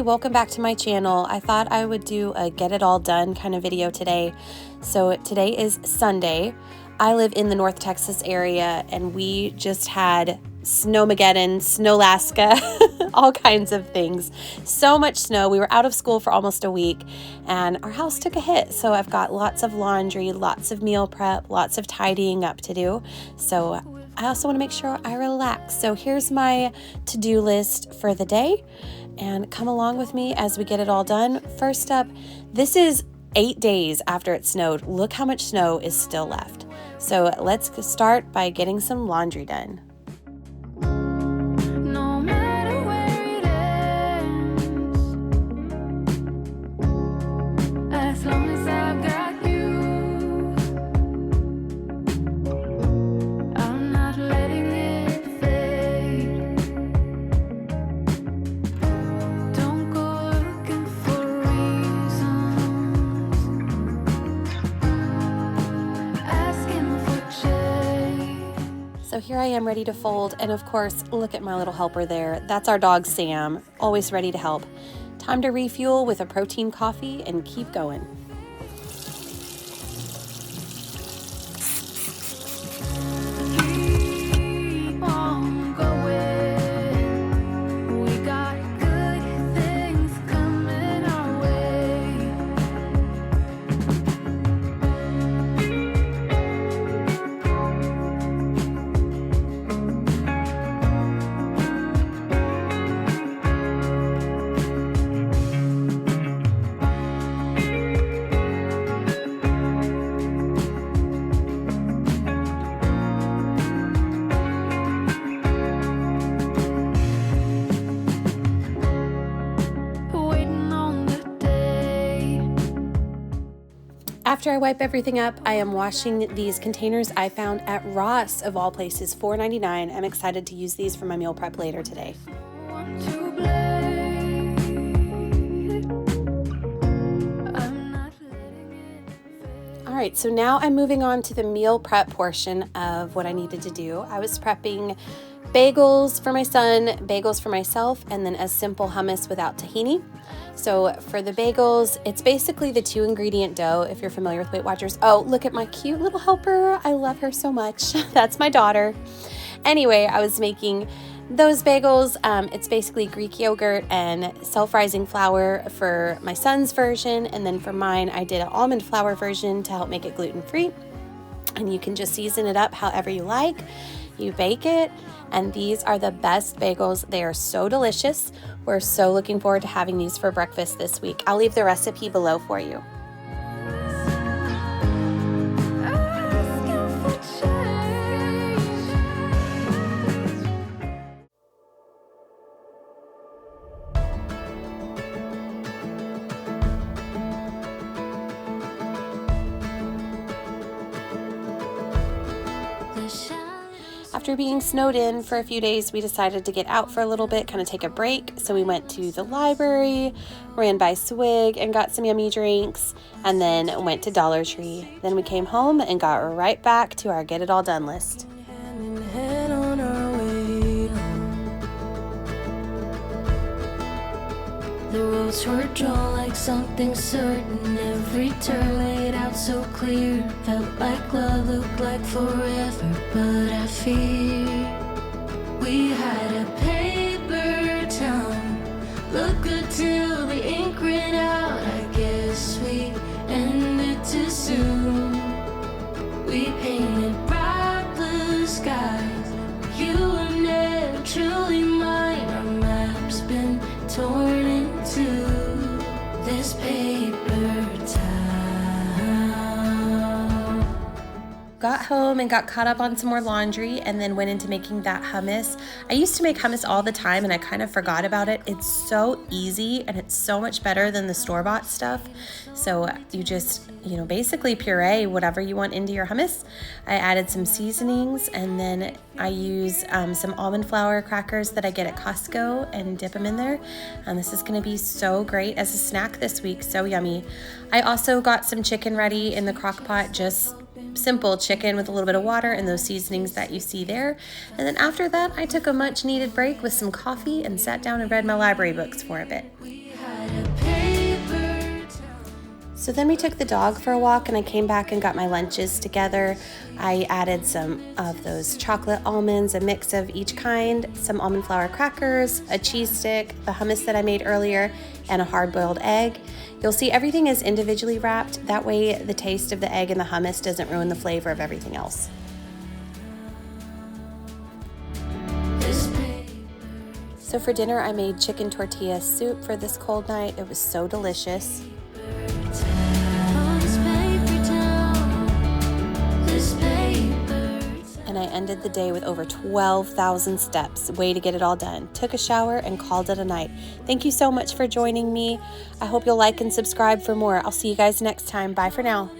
welcome back to my channel. I thought I would do a get it all done kind of video today. So today is Sunday. I live in the North Texas area and we just had Snowmageddon, Snowlaska, all kinds of things. So much snow. We were out of school for almost a week and our house took a hit. So I've got lots of laundry, lots of meal prep, lots of tidying up to do. So I also want to make sure I relax. So here's my to-do list for the day and come along with me as we get it all done. First up, this is 8 days after it snowed. Look how much snow is still left. So let's start by getting some laundry done. So here I am ready to fold, and of course, look at my little helper there. That's our dog Sam, always ready to help. Time to refuel with a protein coffee and keep going. After I wipe everything up, I am washing these containers I found at Ross, of all places, $4.99. I'm excited to use these for my meal prep later today. All right, so now I'm moving on to the meal prep portion of what I needed to do. I was prepping bagels for my son, bagels for myself, and then a simple hummus without tahini. So for the bagels, it's basically the 2-ingredient dough, if you're familiar with Weight Watchers. Oh, look at my cute little helper. I love her so much. That's my daughter. Anyway, I was making those bagels. It's basically Greek yogurt and self-rising flour for my son's version. And then for mine, I did an almond flour version to help make it gluten-free. And you can just season it up however you like. You bake it, and these are the best bagels. They are so delicious. We're so looking forward to having these for breakfast this week. I'll leave the recipe below for you. After being snowed in for a few days, we decided to get out for a little bit, kind of take a break. So we went to the library, ran by Swig and got some yummy drinks, and then went to Dollar Tree. Then we came home and got right back to our get it all done list. The roads were drawn like something certain. Every turn laid out so clear. Felt like love, looked like forever, but I fear we had a paper town. Look good till the ink ran out. I guess we ended too soon. We painted bright blue skies. You were never truly mine. Our map's been torn into this paper town. Got home and got caught up on some more laundry and then went into making that hummus. I used to make hummus all the time and I kind of forgot about it. It's so easy and it's so much better than the store-bought stuff. So you just, basically puree whatever you want into your hummus. I added some seasonings and then I use some almond flour crackers that I get at Costco and dip them in there. And this is gonna be so great as a snack this week, so yummy. I also got some chicken ready in the crock pot, just simple chicken with a little bit of water and those seasonings that you see there. And then after that, I took a much needed break with some coffee and sat down and read my library books for a bit. So then we took the dog for a walk and I came back and got my lunches together. I added some of those chocolate almonds, a mix of each kind, some almond flour crackers, a cheese stick, the hummus that I made earlier, and a hard-boiled egg. You'll see everything is individually wrapped. That way the taste of the egg and the hummus doesn't ruin the flavor of everything else. So for dinner, I made chicken tortilla soup for this cold night. It was so delicious. And I ended the day with over 12,000 steps. Way to get it all done. Took a shower and called it a night. Thank you so much for joining me. I hope you'll like and subscribe for more. I'll see you guys next time. Bye for now.